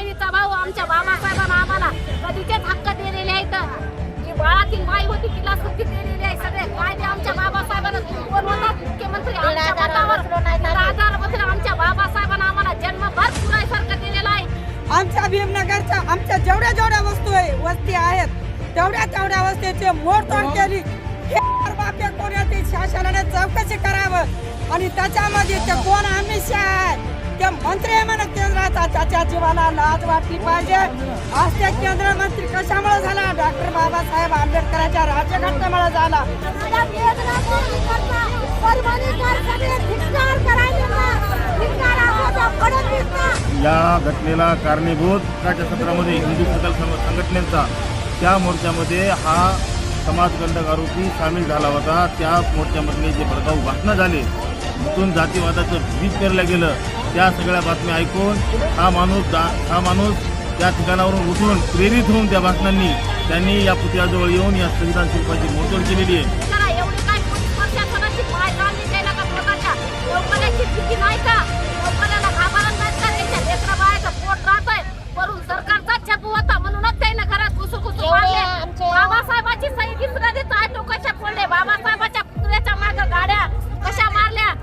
बहिणीचा भाऊ आमच्या बाबासाहेबांना आम्हाला कधीचेच हक्क दिलेले आहेत. जी बाळातील बाई होती तिला सुट्टी दिलेली आहे. सगळे कायदे आमच्या बाबासाहेबांना कोण होता मुख्यमंत्री आमच्या मतावर आधारबद्दल आमच्या बाबासाहेबांना आम्हाला जन्मभर पुरायसारखं दिलेलं आहे. आमच्या भीमनगरच्या आमच्या जेवढ्या वस्ती आहेत तेवढ्या वस्तीची मोडतोड केली. हे बापे कोणी शासनाने चौकशी करावं आणि त्याच्यामध्ये ते कोण अमित शाह आहे ते मंत्री आहे म्हणा केंद्राचा. त्याच्या जीवाला लाज वाटली पाहिजे. आज ते केंद्र मंत्री कशामुळे झाला? डॉक्टर बाबासाहेब आंबेडकरांच्या राज्यघटनेमुळे झाला. या घटनेला कारणीभूत कालच्या सत्रामध्ये हिंदू सकल संघटनेचा त्या मोर्चामध्ये हा समाजकंटक आरोपी सामील झाला होता. त्या मोर्चामधले जे भडकाऊ भाषणं झाले, तिथून जातीवादाचं बीज पेरलं गेलं, त्या सगळ्या बातम्या ऐकून हा माणूस त्या ठिकाणावरून उठून प्रेरित होऊन त्या भाषणांनी त्यांनी या पुतळ्याजवळ येऊन या संविधान शिल्पाची मोडतोड केलेली आहे. एवढी काय प्रशासनाची पाय चालली त्याला का पोटाच्या भीती नाही का?